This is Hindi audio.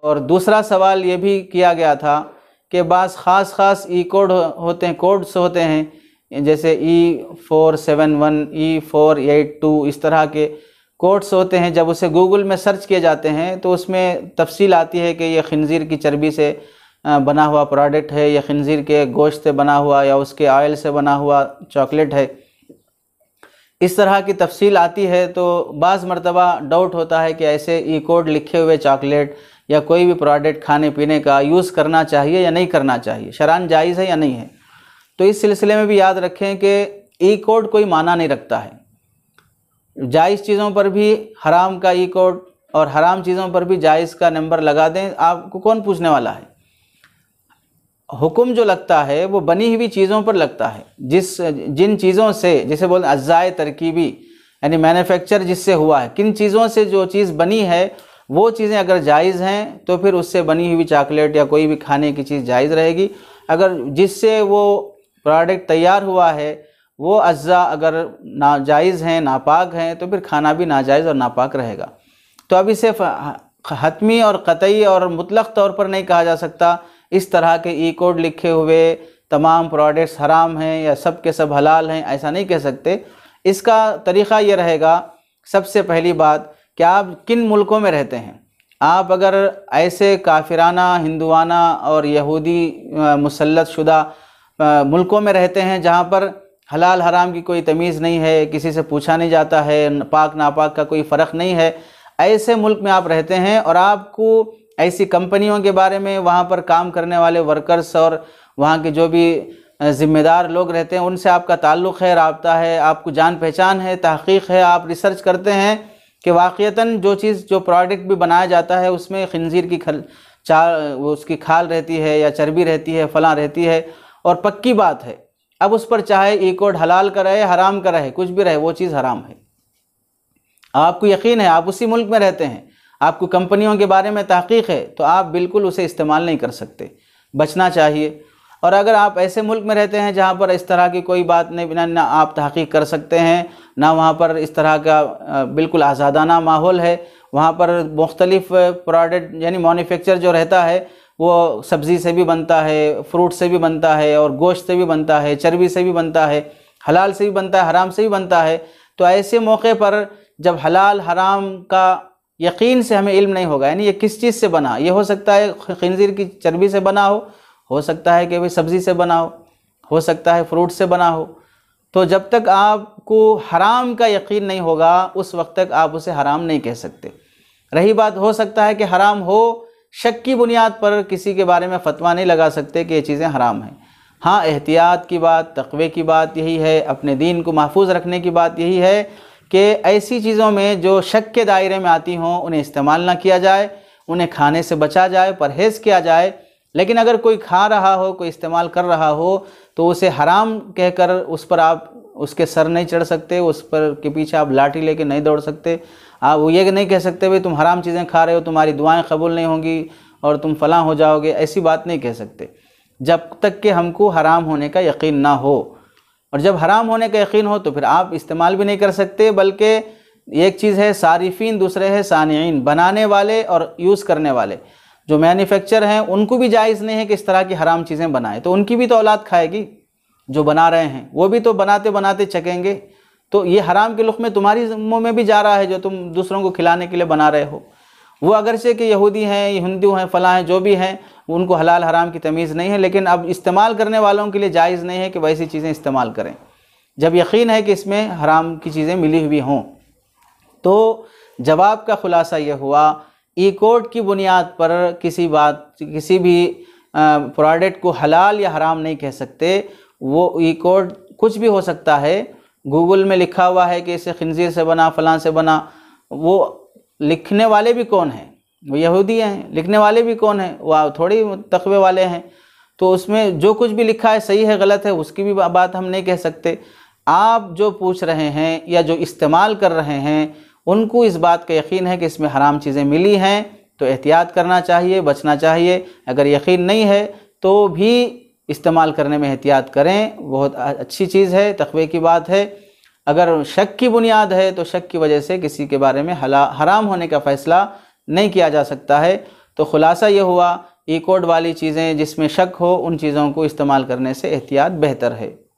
और दूसरा सवाल ये भी किया गया था कि बाज़ ख़ास ई कोड होते हैं, कोड्स होते हैं, जैसे E471, E482, इस तरह के कोड्स होते हैं। जब उसे गूगल में सर्च किए जाते हैं तो उसमें तफसील आती है कि ये खिंजीर की चर्बी से बना हुआ प्रोडक्ट है, या खिंजीर के गोश्त से बना हुआ, या उसके ऑयल से बना हुआ चॉकलेट है। इस तरह की तफसील आती है तो बाज़ मरतबा डाउट होता है कि ऐसे ई कोड लिखे हुए चॉकलेट या कोई भी प्रोडक्ट खाने पीने का यूज़ करना चाहिए या नहीं करना चाहिए, शरअन जायज़ है या नहीं है। तो इस सिलसिले में भी याद रखें कि ई कोड कोई माना नहीं रखता है। जायज़ चीज़ों पर भी हराम का ई कोड और हराम चीज़ों पर भी जायज़ का नंबर लगा दें, आपको कौन पूछने वाला है। हुक्म जो लगता है वो बनी हुई चीज़ों पर लगता है, जिन चीज़ों से, जैसे बोलते हैं अज़्ज़ाए तरकीबी, यानी मैन्युफैक्चर जिससे हुआ है, किन चीज़ों से जो चीज़ बनी है वो चीज़ें अगर जायज़ हैं तो फिर उससे बनी हुई चॉकलेट या कोई भी खाने की चीज़ जायज़ रहेगी। अगर जिससे वो प्रोडक्ट तैयार हुआ है वो अज्जा अगर नाजायज़ हैं, नापाक हैं, तो फिर खाना भी नाजायज़ और नापाक रहेगा। तो अब इसे हतमी और क़तई और मुतलक़ तौर पर नहीं कहा जा सकता इस तरह के ई कोड लिखे हुए तमाम प्रोडक्ट्स हराम हैं या सब के सब हलाल हैं, ऐसा नहीं कह सकते। इसका तरीक़ा ये रहेगा, सबसे पहली बात कि आप किन मुल्कों में रहते हैं। आप अगर ऐसे काफिराना, हिंदुआना और यहूदी मुसल्लत शुदा मुल्कों में रहते हैं जहाँ पर हलाल हराम की कोई तमीज़ नहीं है, किसी से पूछा नहीं जाता है, पाक नापाक का कोई फ़र्क नहीं है, ऐसे मुल्क में आप रहते हैं और आपको ऐसी कंपनियों के बारे में, वहाँ पर काम करने वाले वर्कर्स और वहाँ के जो भी ज़िम्मेदार लोग रहते हैं उनसे आपका ताल्लुक़ है, राब्ता है, आपको जान पहचान है, तहक़ीक़ है, आप रिसर्च करते हैं कि वाक़ईतन जो चीज़, जो प्रोडक्ट भी बनाया जाता है उसमें खिंजीर की उसकी खाल रहती है या चर्बी रहती है, फलां रहती है और पक्की बात है। अब उस पर चाहे ई कोड हलाल का रहे, हराम का रहे, कुछ भी रहे, वो चीज़ हराम है। आपको यकीन है, आप उसी मुल्क में रहते हैं, आपको कंपनियों के बारे में तहक़ीक़ है, तो आप बिल्कुल उसे इस्तेमाल नहीं कर सकते, बचना चाहिए। और अगर आप ऐसे मुल्क में रहते हैं जहाँ पर इस तरह की कोई बात नहीं, ना आप तहक़ीक़ कर सकते हैं, ना वहाँ पर इस तरह का बिल्कुल आज़ादाना माहौल है, वहाँ पर मुख्तलिफ़ प्रोडक्ट यानी मैन्युफैक्चर जो रहता है वो सब्ज़ी से भी बनता है, फ्रूट से भी बनता है, और गोश्त से भी बनता है, चर्बी से भी बनता है, हलाल से भी बनता है, हराम से भी बनता है। तो ऐसे मौके पर जब हलाल हराम का यकीन से हमें इल्म नहीं होगा, यानी ये किस चीज़ से बना, ये हो सकता है खिंजीर की चर्बी से बना हो सकता है कि भाई सब्ज़ी से बना हो सकता है फ्रूट से बना हो। तो जब तक आपको हराम का यकीन नहीं होगा उस वक्त तक आप उसे हराम नहीं कह सकते। रही बात, हो सकता है कि हराम हो, शक की बुनियाद पर किसी के बारे में फ़तवा नहीं लगा सकते कि ये चीज़ें हराम हैं। हाँ, एहतियात की बात, तक़वे की बात यही है, अपने दीन को महफूज रखने की बात यही है कि ऐसी चीज़ों में जो शक के दायरे में आती हों उन्हें इस्तेमाल ना किया जाए, उन्हें खाने से बचा जाए, परहेज़ किया जाए। लेकिन अगर कोई खा रहा हो, कोई इस्तेमाल कर रहा हो, तो उसे हराम कहकर उस पर आप उसके सर नहीं चढ़ सकते, उस पर के पीछे आप लाठी लेके नहीं दौड़ सकते। आप वो ये नहीं कह सकते भाई तुम हराम चीज़ें खा रहे हो, तुम्हारी दुआएं कबूल नहीं होंगी और तुम फलां हो जाओगे, ऐसी बात नहीं कह सकते जब तक कि हमको हराम होने का यकीन ना हो। और जब हराम होने का यकीन हो तो फिर आप इस्तेमाल भी नहीं कर सकते। बल्कि एक चीज़ है सारिफीन, दूसरे है सानिईन, बनाने वाले और यूज़ करने वाले। जो मैन्युफैक्चर हैं उनको भी जायज़ नहीं है कि इस तरह की हराम चीज़ें बनाएं, तो उनकी भी तो औलाद खाएगी। जो बना रहे हैं वो भी तो बनाते बनाते चखेंगे। तो ये हराम के लुक़्मे तुम्हारी मुँह में भी जा रहा है जो तुम दूसरों को खिलाने के लिए बना रहे हो। वो अगरचे कि यहूदी हैं, हिंदू हैं, फ़लाँ हैं, जो भी हैं, उनको हलाल हराम की तमीज़ नहीं है, लेकिन अब इस्तेमाल करने वालों के लिए जायज़ नहीं है कि वैसी चीज़ें इस्तेमाल करें जब यकीन है कि इसमें हराम की चीज़ें मिली हुई हों। तो जवाब का ख़ुलासा यह हुआ, ई कोड की बुनियाद पर किसी भी प्रोडक्ट को हलाल या हराम नहीं कह सकते। वो ई कोड कुछ भी हो सकता है। गूगल में लिखा हुआ है कि इसे खिंजीर से बना, फलां से बना, वो लिखने वाले भी कौन हैं? वो यहूदी हैं। लिखने वाले भी कौन हैं? वह थोड़ी तक़वे वाले हैं। तो उसमें जो कुछ भी लिखा है सही है गलत है उसकी भी बात हम नहीं कह सकते। आप जो पूछ रहे हैं या जो इस्तेमाल कर रहे हैं उनको इस बात का यकीन है कि इसमें हराम चीज़ें मिली हैं, तो एहतियात करना चाहिए, बचना चाहिए। अगर यकीन नहीं है तो भी इस्तेमाल करने में एहतियात करें, बहुत अच्छी चीज़ है, तक़वे की बात है। अगर शक की बुनियाद है तो शक की वजह से किसी के बारे में हराम होने का फ़ैसला नहीं किया जा सकता है। तो खुलासा ये हुआ ई कोड वाली चीज़ें जिसमें शक हो उन चीज़ों को इस्तेमाल करने से एहतियात बेहतर है।